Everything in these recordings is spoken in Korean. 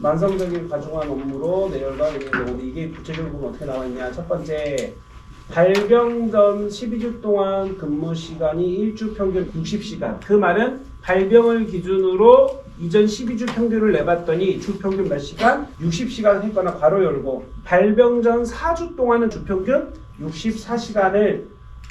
만성적인 가중한 업무로 내열과 이게 구체적으로 보면 어떻게 나와있냐. 첫 번째, 발병 전 12주 동안 근무 시간이 일주 평균 60시간. 그 말은 발병을 기준으로 이전 12주 평균을 내봤더니 주 평균 몇 시간? 60시간 했거나 괄호 열고, 발병 전 4주 동안은 주 평균 64시간을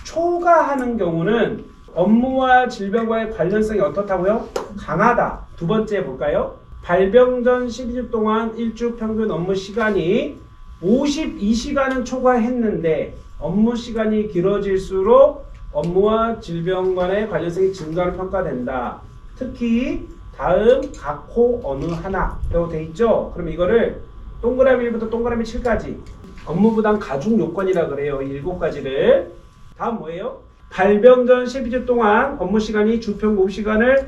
초과하는 경우는 업무와 질병과의 관련성이 어떻다고요? 강하다. 두 번째 볼까요? 발병 전 12주 동안 일주 평균 업무 시간이 52시간은 초과했는데 업무 시간이 길어질수록 업무와 질병 간의 관련성이 증가로 평가된다. 특히 다음 각호 어느 하나라고 돼 있죠? 그럼 이거를 동그라미 1부터 동그라미 7까지 업무부담 가중 요건이라 그래요. 이 7가지를. 다음 뭐예요? 발병 전 12주 동안 업무 시간이 주평균 5시간을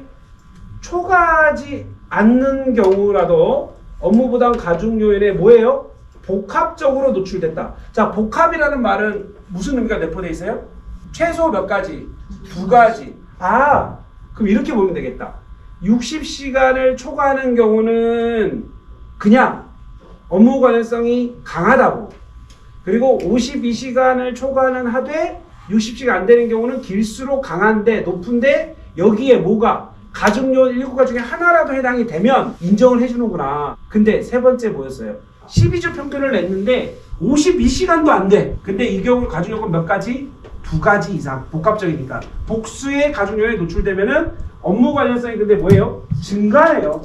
초과하지 않는 경우라도 업무부담 가중 요인에 뭐예요? 복합적으로 노출됐다. 자, 복합이라는 말은 무슨 의미가 내포되어 있어요? 최소 몇 가지? 2가지. 아, 그럼 이렇게 보면 되겠다. 60시간을 초과하는 경우는 그냥 업무 관련성이 강하다고. 그리고 52시간을 초과는 하되 60시간 안 되는 경우는 길수록 강한데 높은데 여기에 뭐가 가중요인 7가지 중에 하나라도 해당이 되면 인정을 해주는구나. 근데 세 번째 뭐였어요? 12주 평균을 냈는데 52시간도 안 돼. 근데 이 경우 가중요건 몇 가지? 2가지 이상. 복합적이니까. 복수의 가중요인에 노출되면은 업무 관련성이 근데 뭐예요? 증가해요.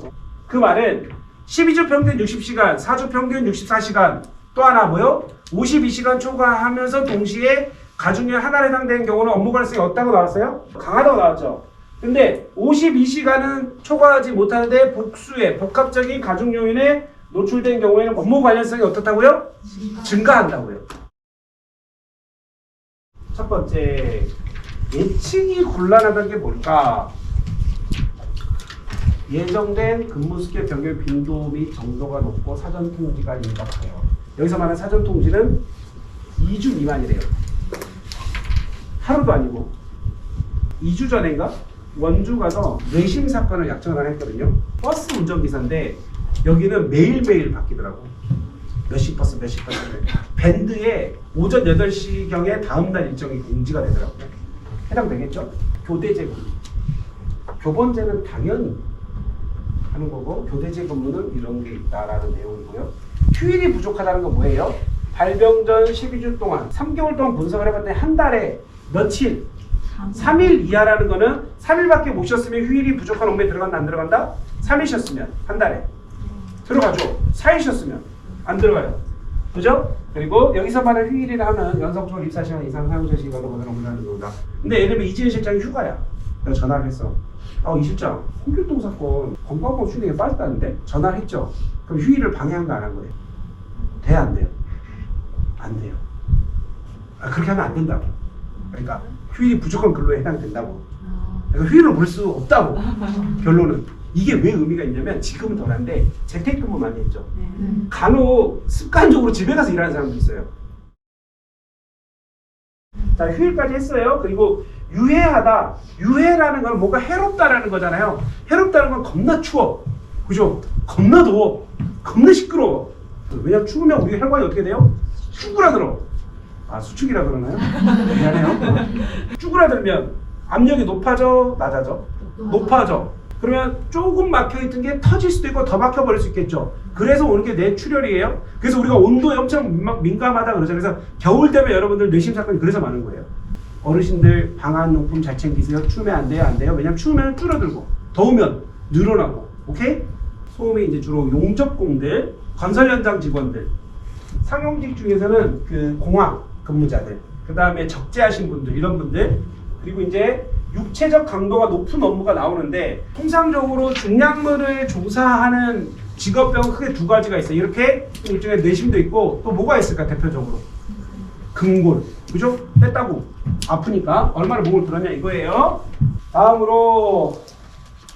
그 말은 12주 평균 60시간, 4주 평균 64시간, 또 하나 뭐요? 52시간 초과하면서 동시에 가중요인 하나에 해당되는 경우는 업무 관련성이 없다고 나왔어요? 강하다고 나왔죠. 근데 52시간은 초과하지 못하는데 복수의 복합적인 가중 요인에 노출된 경우에는 업무 관련성이 어떻다고요? 증가한다고요. 첫 번째, 예측이 곤란하다는 게 뭘까? 예정된 근무 스케줄 변경 빈도 및 정도가 높고 사전 통지가 임박해요. 여기서 말하는 사전 통지는 2주 미만이래요. 하루도 아니고 2주 전인가 원주 가서 뇌심 사건을 약정을 하나 했거든요. 버스 운전기사인데 여기는 매일매일 바뀌더라고. 몇십 버스 밴드에 오전 8시경에 다음날 일정이 공지가 되더라고요. 해당되겠죠? 교대제 근무. 교본제는 당연히 하는 거고 교대제 근무는 이런 게 있다라는 내용이고요. 휴일이 부족하다는 건 뭐예요? 발병 전 12주 동안 3개월 동안 분석을 해봤더니 한 달에 며칠? 3일 이하라는 거는 3일밖에 못 쉬었으면 휴일이 부족한 업무에 들어간다 안 들어간다? 3일 쉬었으면 한 달에 들어가죠. 4일 쉬었으면 안 들어가요. 그죠? 그리고 여기서 말하는 휴일이라 하면 연속적으로 24시간 이상 사용자 시간으로 보다는 업무라는 겁니다. 근데 예를 들면 이지은 실장이 휴가야. 내가 전화를 했어. 이 실장 홍길동 사건 건강보험 수익에 빠졌다는데? 전화를 했죠. 그럼 휴일을 방해한 거 안 한 거예요? 돼야 안 돼요? 안 돼요. 그렇게 하면 안 된다고. 그러니까 휴일이 부족한 근로에 해당된다고. 그러니까 휴일을 볼 수 없다고. 결론은. 이게 왜 의미가 있냐면 지금은 덜한데 재택근무 많이 했죠. 간혹 습관적으로 집에 가서 일하는 사람도 있어요. 자, 휴일까지 했어요. 그리고 유해하다. 유해라는 건 뭔가 해롭다라는 거잖아요. 해롭다는 건 겁나 추워. 그죠? 겁나 더워. 겁나 시끄러워. 왜냐면 추우면 우리 혈관이 어떻게 돼요? 쭈그라들어. 수축이라 그러나요? 미안해요. 쭈그라들면 압력이 높아져? 낮아져? 높아져. 그러면 조금 막혀있던 게 터질 수도 있고 더 막혀버릴 수 있겠죠. 그래서 오는 게 뇌출혈이에요. 그래서 우리가 온도에 엄청 민감하다 그러죠. 그래서 겨울 되면 여러분들 뇌심 사건이 그래서 많은 거예요. 어르신들 방한용품 잘 챙기세요. 추우면 안 돼요? 안 돼요? 왜냐면 추우면 줄어들고 더우면 늘어나고. 오케이? 소음이 이제 주로 용접공들, 건설 현장 직원들, 상용직 중에서는 그 공항 근무자들, 그 다음에 적재하신 분들, 이런 분들, 그리고 이제 육체적 강도가 높은 업무가 나오는데 통상적으로 중량물을 조사하는 직업병은 크게 2가지가 있어요. 이렇게 일종의 뇌심도 있고 또 뭐가 있을까 대표적으로? 금골. 그죠? 뺐다고 아프니까 얼마나 목을 들었냐 이거예요. 다음으로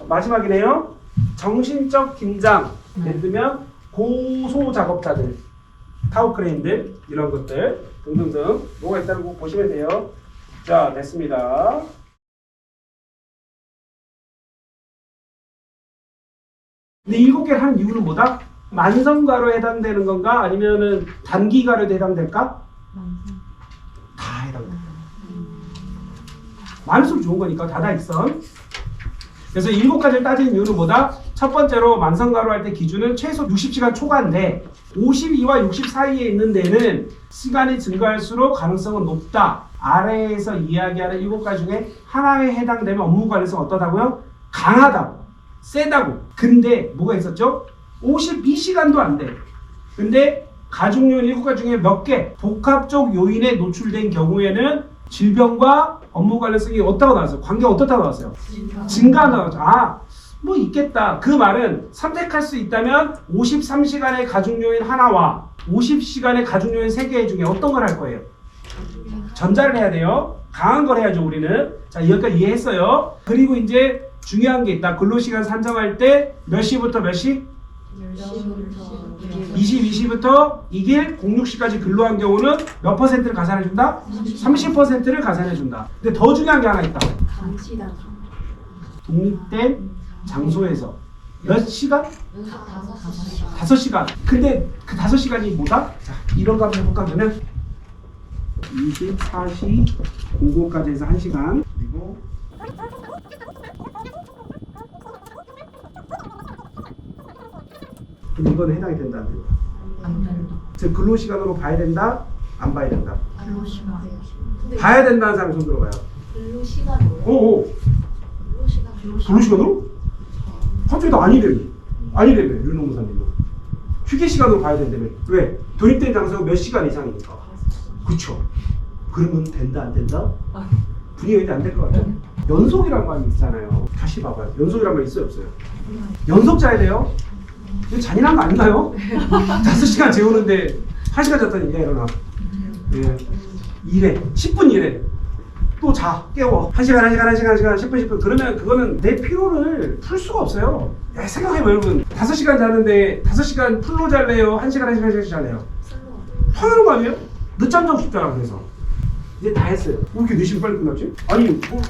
마지막이네요. 정신적 긴장. 예를 들면 고소 작업자들, 타워크레인들 이런 것들 등등등 뭐가 있다는 거 보시면 돼요. 자, 됐습니다. 근데 7개를 하는 이유는 뭐다? 만성가로 해당되는 건가? 아니면은 단기가로도 해당될까? 다 해당돼. 많을수록 좋은 거니까 다다익선. 그래서 7가지를 따지는 이유는 뭐다? 첫 번째로 만성가로 할 때 기준은 최소 60시간 초과인데 52와 60 사이에 있는 데는 시간이 증가할수록 가능성은 높다. 아래에서 이야기하는 7가지 중에 하나에 해당되면 업무 관련성 어떠다고요? 강하다고. 세다고. 근데 뭐가 있었죠? 52시간도 안 돼. 근데 가중 요인 7가지 중에 몇 개 복합적 요인에 노출된 경우에는 질병과 업무 관련성이 어떻다고 나왔어요? 관계가 어떻다고 나왔어요? 증가 나왔죠. 아, 뭐 있겠다. 그 말은 선택할 수 있다면 53시간의 가중 요인 하나와 50시간의 가중 요인 3개 중에 어떤 걸 할 거예요? 전자를 해야 돼요. 강한 걸 해야죠, 우리는. 자, 여기까지 이해했어요. 그리고 이제 중요한 게 있다. 근로시간 산정할 때 몇 시부터 몇 시? 22시부터 2길 06시까지 근로한 경우는 몇 퍼센트를 가산해준다? 30%를 가산해준다. 근데 더 중요한 게 하나 있다. 독립된 장소에서 몇 시간? 5시간. 근데 그 5시간이 뭐다? 자, 이런 거 한번 해볼까? 그러면 24시 00까지 해서 1시간. 그리고 그럼 이거는 해당이 된다, 안 된다? 안 된다. 즉 근로시간으로 봐야 된다? 안 봐야 된다? 근로시간. 봐야 된다는 사람이 손 들어봐요. 근로시간으로. 오. 근로시간으로? 갑자기 나 아니래며. 아니래며, 윤홍무사님은. 휴게시간으로 봐야 된다며. 왜? 독립된 장소가 몇 시간 이상이니까. 그쵸. 그러면 된다, 안 된다? 분위기가 이제 안 될 것 같아요. 연속이란 말이 있잖아요. 다시 봐봐요. 연속이란 말 있어요, 없어요? 연속 자야 돼요? 이거 잔인한 거 아닌가요? 5시간 재우는데 1시간 잤더니 야 일어나. 예. 일해. 10분 일해. 또 자. 깨워. 1시간 10분 10분. 그러면 그거는 내 피로를 풀 수가 없어요. 야, 생각해봐 여러분. 5시간 자는데 5시간 풀로 잘래요? 1시간 1시간 잘래요? 화나는 거 아니에요? 늦잠 자고 싶잖아. 그래서 이제 다 했어요. 왜 이렇게 4시간 빨리 끝났지? 아니 뭐